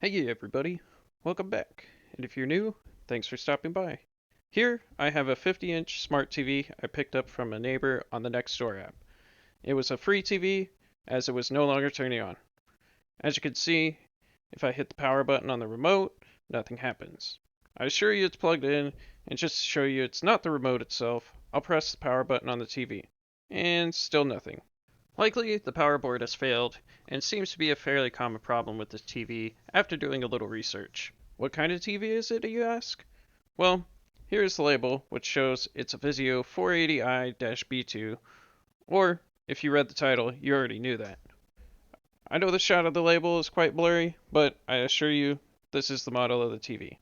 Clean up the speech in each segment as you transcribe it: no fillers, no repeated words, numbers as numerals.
Hey everybody, welcome back. And if you're new, thanks for stopping by. Here, I have a 50-inch smart TV I picked up from a neighbor on the Nextdoor app. It was a free TV, as it was no longer turning on. As you can see, if I hit the power button on the remote, nothing happens. I assure you it's plugged in, and just to show you it's not the remote itself, I'll press the power button on the TV. And still nothing. Likely, the power board has failed, and seems to be a fairly common problem with this TV after doing a little research. What kind of TV is it, you ask? Well, here is the label, which shows it's a VIZIO 480i-B2, or, if you read the title, you already knew that. I know the shot of the label is quite blurry, but I assure you, this is the model of the TV.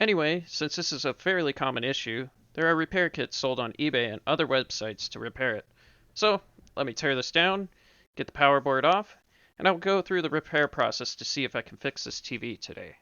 Anyway, since this is a fairly common issue, there are repair kits sold on eBay and other websites to repair it. So, let me tear this down, get the power board off, and I'll go through the repair process to see if I can fix this TV today.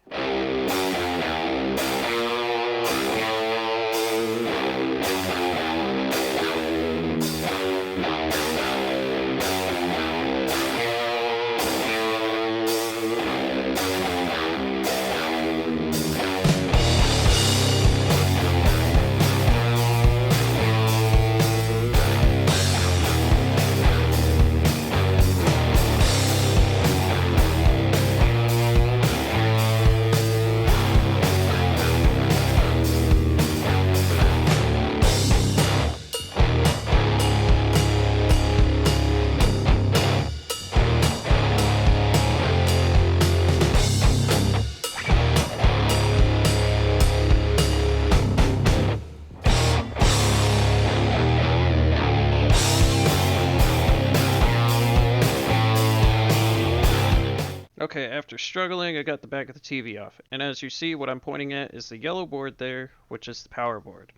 Okay, after struggling, I got the back of the TV off, and as you see, what I'm pointing at is the yellow board there, which is the power board.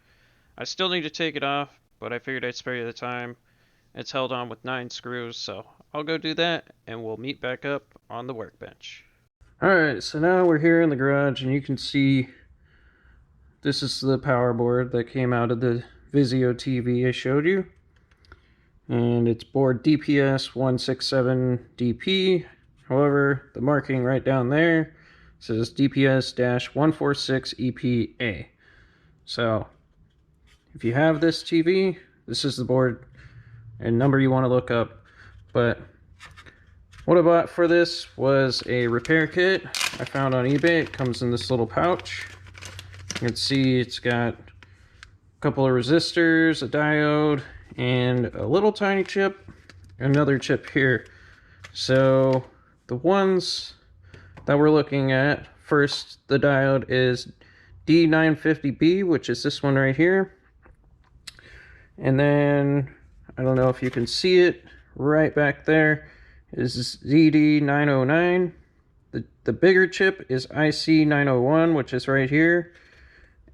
I still need to take it off, but I figured I'd spare you the time. It's held on with 9 screws, so I'll go do that, and we'll meet back up on the workbench. Alright, so now we're here in the garage, and you can see this is the power board that came out of the VIZIO TV I showed you. And it's board DPS 167DP. However, the marking right down there says DPS-146EPA. So, if you have this TV, this is the board and number you want to look up. But what I bought for this was a repair kit I found on eBay. It comes in this little pouch. You can see it's got a couple of resistors, a diode, and a little tiny chip, another chip here. So the ones that we're looking at, first the diode is D950B, which is this one right here. And then, I don't know if you can see it, right back there is ZD909. The bigger chip is IC901, which is right here.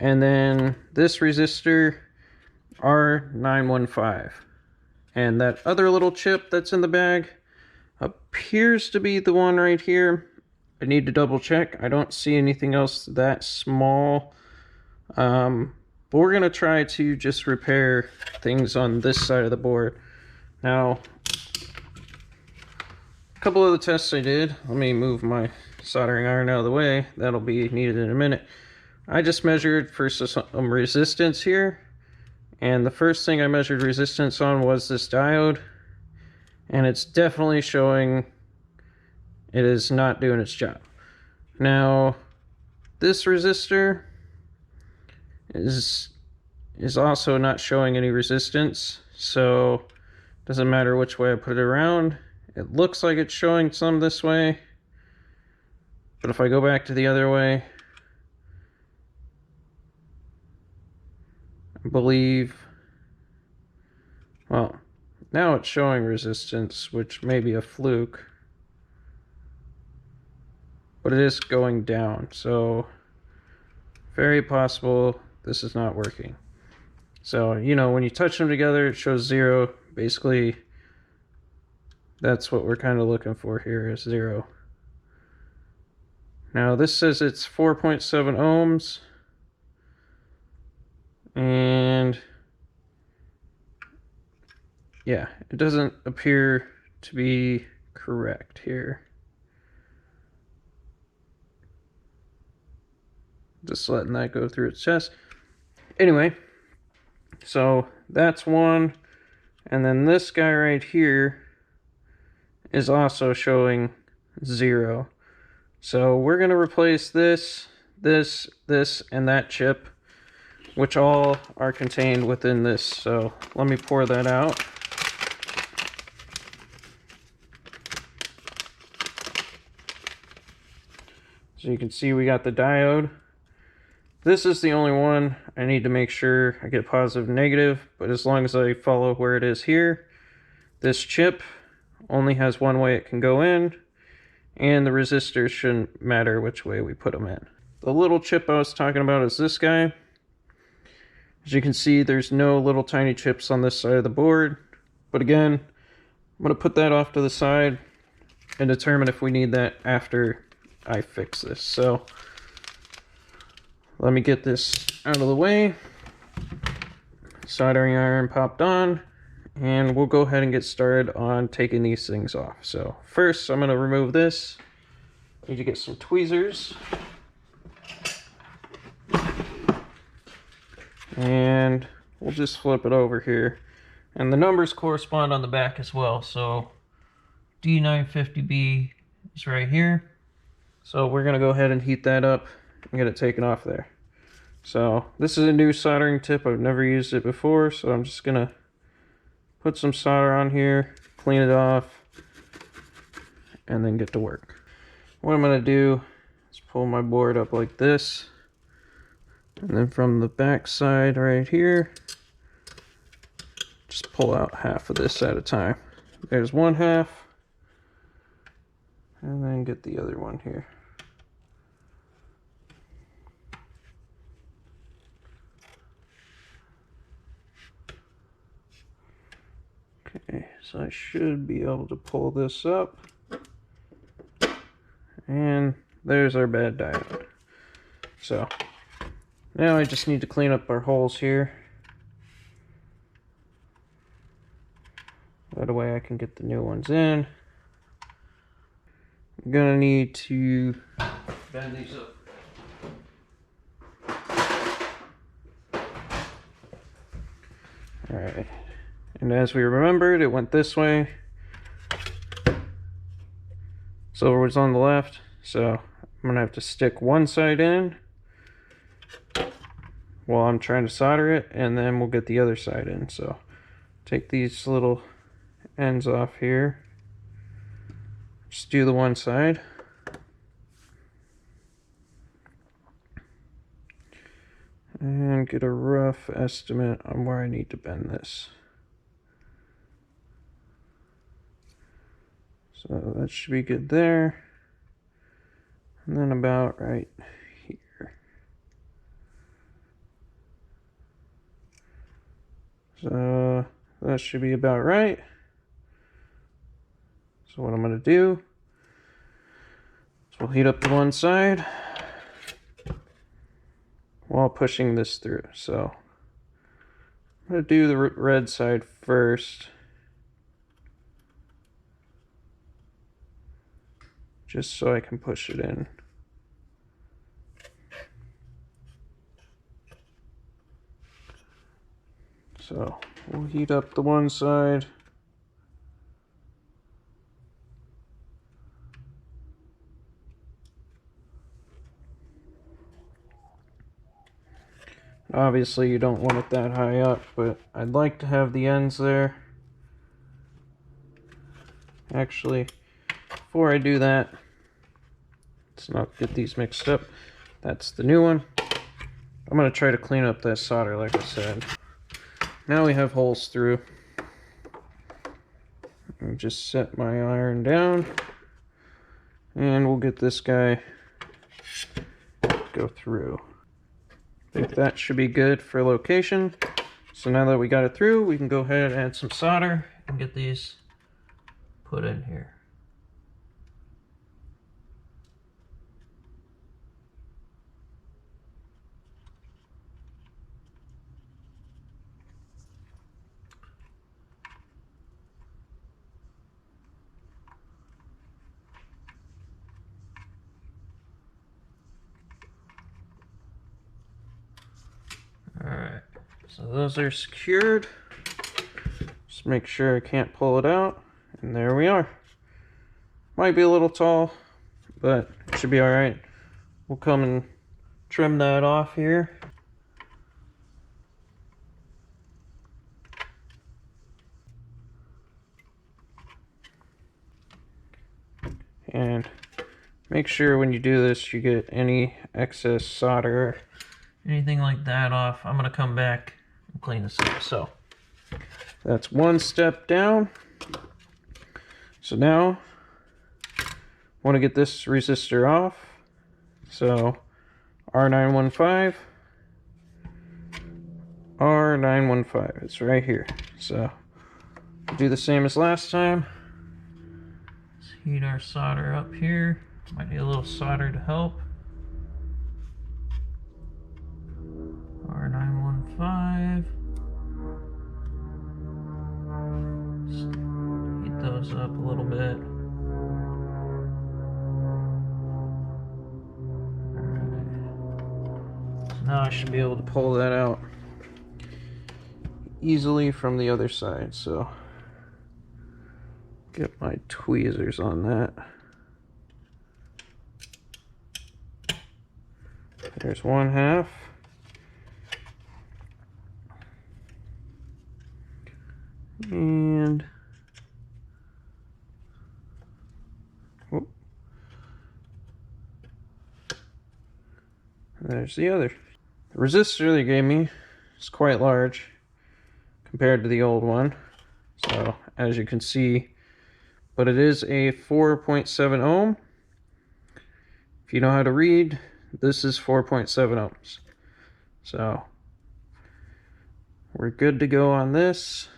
And then this resistor, R915. And that other little chip that's in the bag appears to be the one right here. I need to double check. I don't see anything else that small. But we're going to try to just repair things on this side of the board. Now, a couple of the tests I did. Let me move my soldering iron out of the way. That'll be needed in a minute. I just measured for some resistance here. And the first thing I measured resistance on was this diode. And it's definitely showing it is not doing its job. Now, this resistor is also not showing any resistance, so it doesn't matter which way I put it around. It looks like it's showing some this way, but if I go back to the other way, I believe, well, now it's showing resistance, which may be a fluke, but it is going down, so very possible this is not working. So, you know, when you touch them together, it shows 0. Basically, that's what we're kind of looking for here, is 0. Now, this says it's 4.7 ohms. And yeah, it doesn't appear to be correct here. Just letting that go through its chest. Anyway, so that's one. And then this guy right here is also showing 0. So we're going to replace this, and that chip, which all are contained within this. So let me pour that out. So you can see we got the diode. This is the only one I need to make sure I get positive and negative, but as long as I follow where it is here, this chip only has one way it can go in, and the resistors shouldn't matter which way we put them in. The little chip I was talking about is this guy. As you can see, there's no little tiny chips on this side of the board, but again, I'm going to put that off to the side and determine if we need that after I fix this. So let me get this out of the way. Soldering iron popped on, and we'll go ahead and get started on taking these things off. So first, I'm going to remove this. Need to get some tweezers. And we'll just flip it over here. And the numbers correspond on the back as well. So D950B is right here. So we're going to go ahead and heat that up and get it taken off there. So this is a new soldering tip. I've never used it before, so I'm just going to put some solder on here, clean it off, and then get to work. What I'm going to do is pull my board up like this, and then from the back side right here, just pull out half of this at a time. There's one half, and then get the other one here. Okay, so I should be able to pull this up. And there's our bad diode. So now I just need to clean up our holes here. That way I can get the new ones in. I'm gonna need to bend these up. Alright, and as we remembered, it went this way. Silver was on the left, so I'm gonna have to stick one side in while I'm trying to solder it, and then we'll get the other side in. So take these little ends off here. Just do the one side. And get a rough estimate on where I need to bend this. So that should be good there. And then about right here. So that should be about right. So what I'm going to do is we'll heat up the one side while pushing this through. So I'm going to do the red side first, just so I can push it in. So we'll heat up the one side. Obviously you don't want it that high up, but I'd like to have the ends there. Actually, before I do that, let's not get these mixed up. That's the new one. I'm going to try to clean up that solder like I said. Now we have holes through. I'll just set my iron down, and we'll get this guy go through. I think that should be good for location. So now that we got it through, we can go ahead and add some solder and get these put in here. So those are secured. Just make sure I can't pull it out. And there we are. Might be a little tall, but it should be alright. We'll come and trim that off here. And make sure when you do this you get any excess solder, anything like that off. I'm going to come back and clean this up. So that's one step down. So now I want to get this resistor off. So R915, R915, it's right here. So do the same as last time. Let's heat our solder up here. Might need a little solder to help. R915. Just heat those up a little bit. Now I should be able to pull that out easily from the other side. So get my tweezers on that. There's one half. And there's the other. The resistor they gave me is quite large compared to the old one. So as you can see, but it is a 4.7 ohm. If you know how to read, this is 4.7 ohms. So we're good to go on this.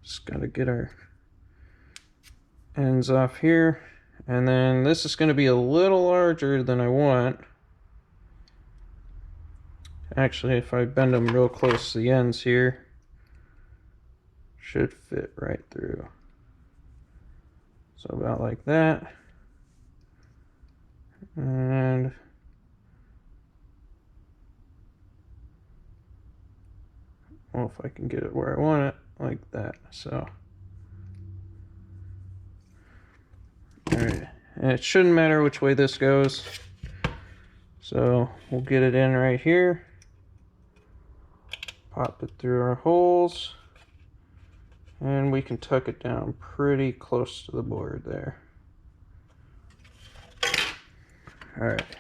Just gotta get our ends off here. And then this is going to be a little larger than I want. Actually, if I bend them real close to the ends here, should fit right through. So about like that. And well, if I can get it where I want it, like that. So alright, and it shouldn't matter which way this goes. So we'll get it in right here. Pop it through our holes. And we can tuck it down pretty close to the board there. Alright,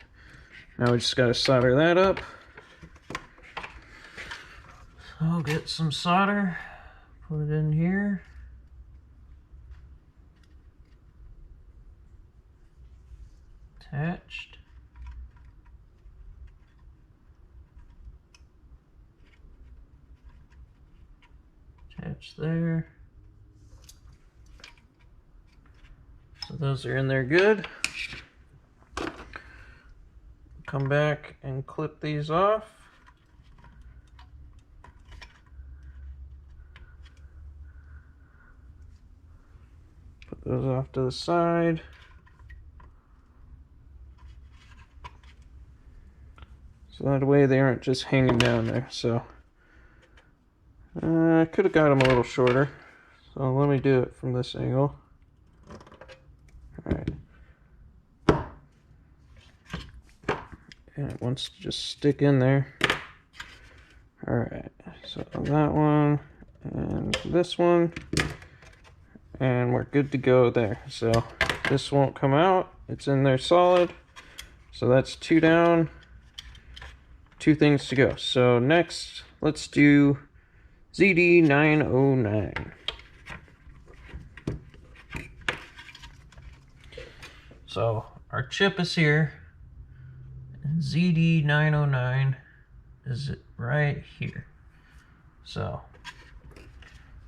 now we just got to solder that up. So I'll get some solder, put it in here. Attached. Attach there. So those are in there good. Come back and clip these off. Put those off to the side. So that way they aren't just hanging down there. So I could have got them a little shorter. So let me do it from this angle. Alright. And it wants to just stick in there. Alright, so that one and this one. And we're good to go there. So this won't come out. It's in there solid. So that's two down. Two things to go. So next, let's do ZD909. So our chip is here. And ZD909 is right here. So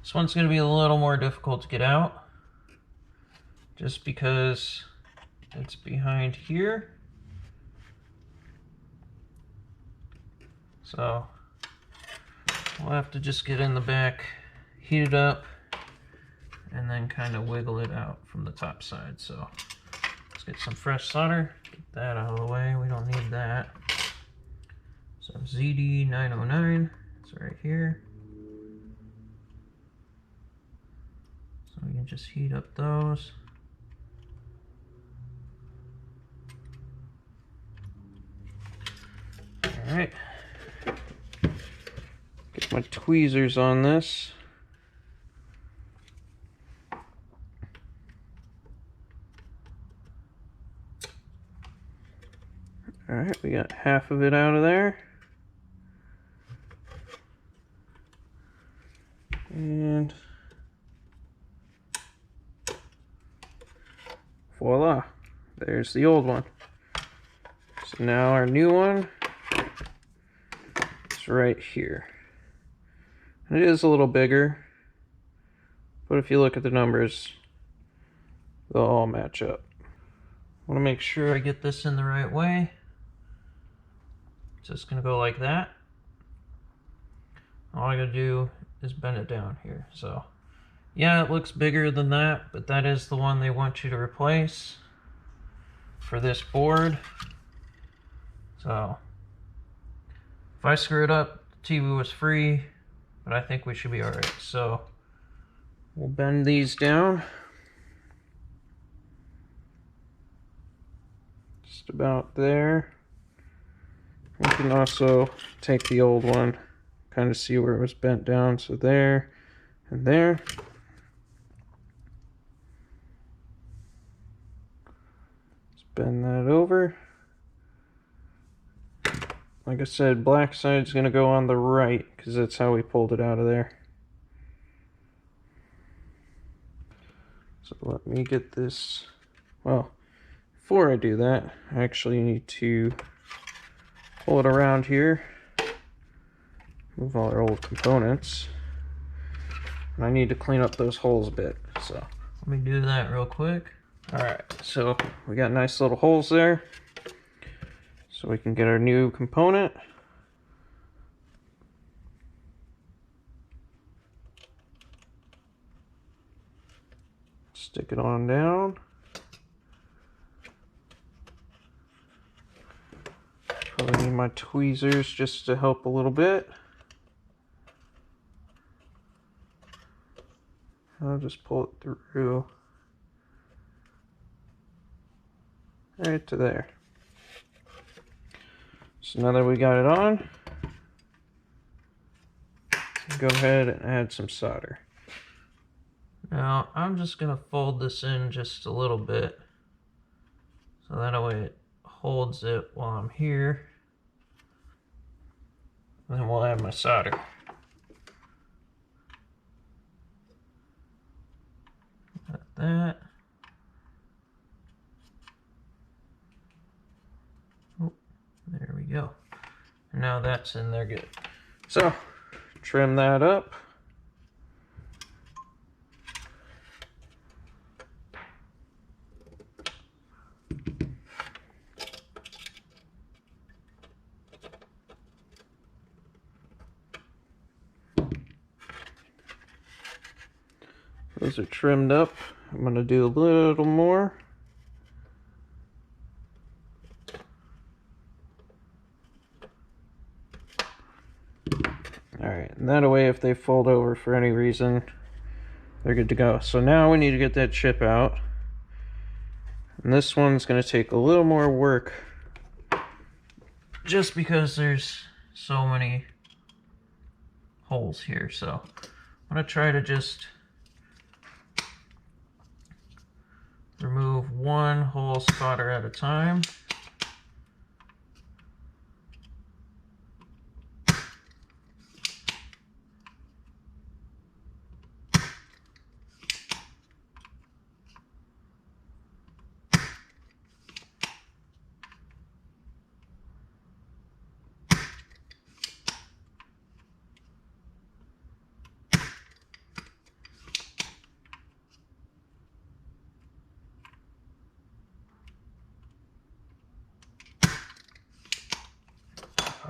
this one's going to be a little more difficult to get out, just because it's behind here. So we'll have to just get in the back, heat it up, and then kind of wiggle it out from the top side. So let's get some fresh solder, get that out of the way, we don't need that. So So ZD909, it's right here. So we can just heat up those. Alright. Get my tweezers on this. Alright, we got half of it out of there. And voila, there's the old one. So now our new one is right here. And it is a little bigger, but if you look at the numbers, they'll all match up. I want to make sure I get this in the right way. Just gonna go like that. All I gotta do is bend it down here. So yeah, it looks bigger than that, but that is the one they want you to replace for this board. So if I screw it up, the TV was free, but I think we should be all right. So we'll bend these down. Just about there. We can also take the old one, kind of see where it was bent down. So there and there. Let's bend that over. Like I said, black side's going to go on the right because that's how we pulled it out of there. So let me get this. Well, before I do that, I actually need to pull it around here, move all our old components, and I need to clean up those holes a bit. So let me do that real quick. Alright, so we got nice little holes there, so we can get our new component. Stick it on down. Probably need my tweezers just to help a little bit. I'll just pull it through right to there. So now that we got it on, go ahead and add some solder. Now I'm just going to fold this in just a little bit so that way it holds it while I'm here. And then we'll add my solder. Got that. Oh, there we go. Now that's in there good. So, trim that up. Those are trimmed up. I'm going to do a little more. Alright, and that way if they fold over for any reason, they're good to go. So now we need to get that chip out. And this one's going to take a little more work just because there's so many holes here. So I'm going to try to just remove one whole solder at a time.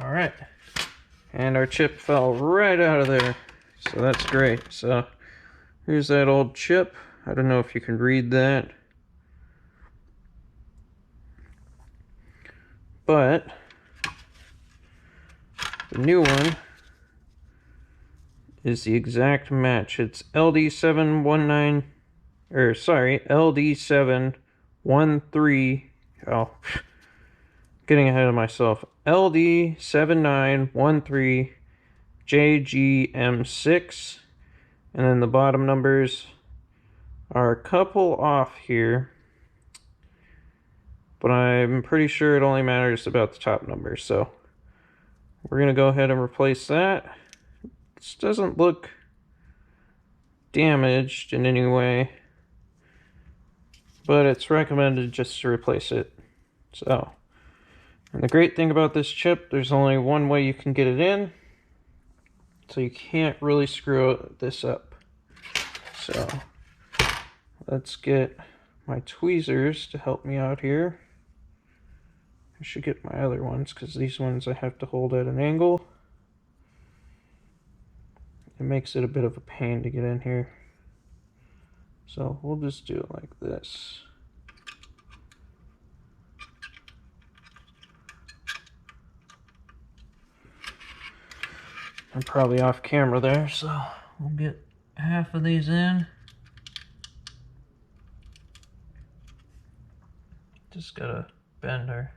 Alright, and our chip fell right out of there, so that's great. So here's that old chip. I don't know if you can read that, but The new one is the exact match. It's LD719, or sorry, LD713. Oh, getting ahead of myself. LD7913 JGM6, and then the bottom numbers are a couple off here, but I'm pretty sure it only matters about the top numbers, so we're gonna go ahead and replace that. This doesn't look damaged in any way, but it's recommended just to replace it. So, and the great thing about this chip, there's only one way you can get it in, so you can't really screw this up. So let's get my tweezers to help me out here. I should get my other ones because these ones I have to hold at an angle. It makes it a bit of a pain to get in here. So we'll just do it like this. I'm probably off camera there, so we'll get half of these in. Just gotta bend our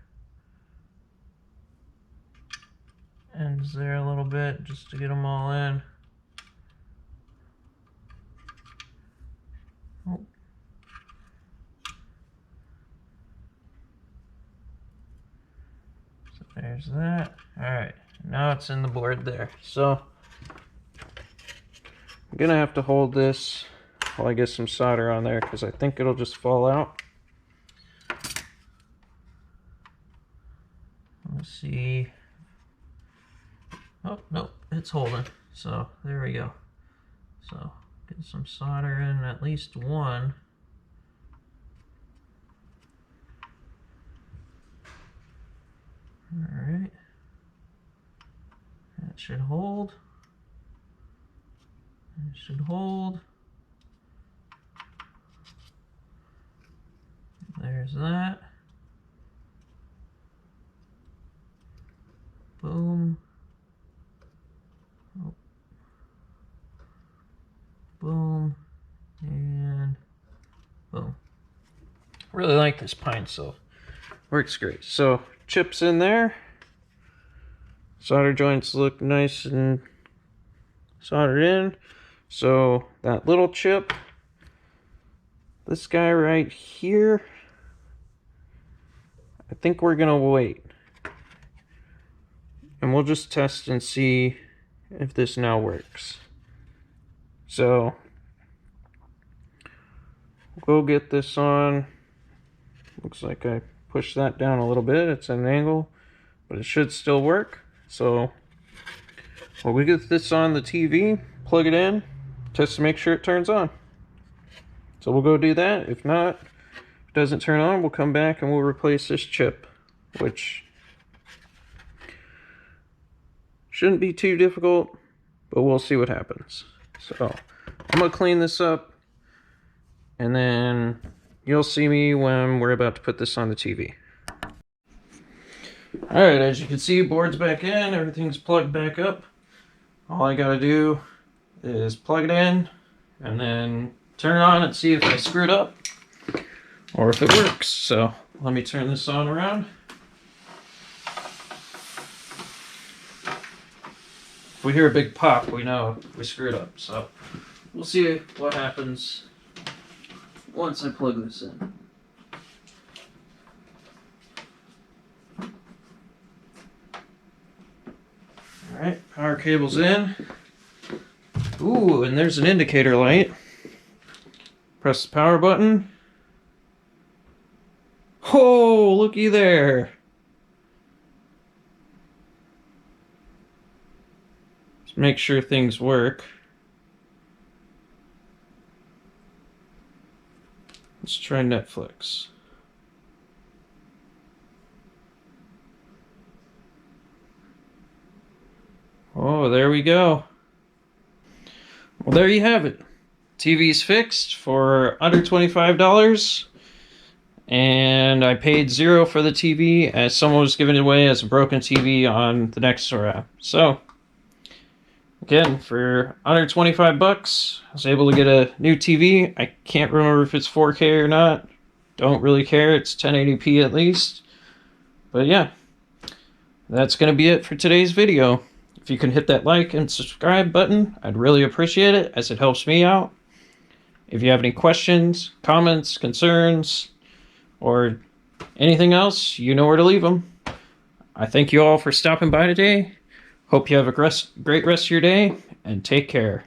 ends there a little bit just to get them all in. Oh. So there's that. Alright, now it's in the board there. So I'm gonna have to hold this while I get some solder on there because I think it'll just fall out. Let's see. Oh, no, it's holding. So there we go. So get some solder in at least one. Alright. That should hold. It should hold. There's that. Boom. Oh. Boom. And boom. Really like this pine silk. Works great. So chips in there. Solder joints look nice and soldered in. So that little chip, this guy right here, I think we're gonna wait. And we'll just test and see if this now works. So we'll go get this on. Looks like I pushed that down a little bit. It's at an angle, but it should still work. So when we get this on the TV, plug it in, test to make sure it turns on. So we'll go do that. If not, if it doesn't turn on, we'll come back and we'll replace this chip, which shouldn't be too difficult, but we'll see what happens. So I'm gonna clean this up and then you'll see me when we're about to put this on the TV. Alright, as you can see, board's back in, everything's plugged back up. All I gotta do is plug it in and then turn it on and see if I screwed up or if it works. So let me turn this on around. If we hear a big pop, we know we screwed up. So we'll see what happens once I plug this in. Alright, power cable's in. Ooh, and there's an indicator light. Press the power button. Oh, looky there. Let's make sure things work. Let's try Netflix. Oh, there we go. Well, there you have it. TV's fixed for under $25. and I paid $0 for the TV as someone was giving it away as a broken TV on the Nextdoor app. So, again, for under 25 bucks, I was able to get a new TV. I can't remember if it's 4K or not. Don't really care. It's 1080p at least. But yeah, that's going to be it for today's video. If you can hit that like and subscribe button, I'd really appreciate it as it helps me out. If you have any questions, comments, concerns, or anything else, you know where to leave them. I thank you all for stopping by today. Hope you have a great rest of your day, and take care.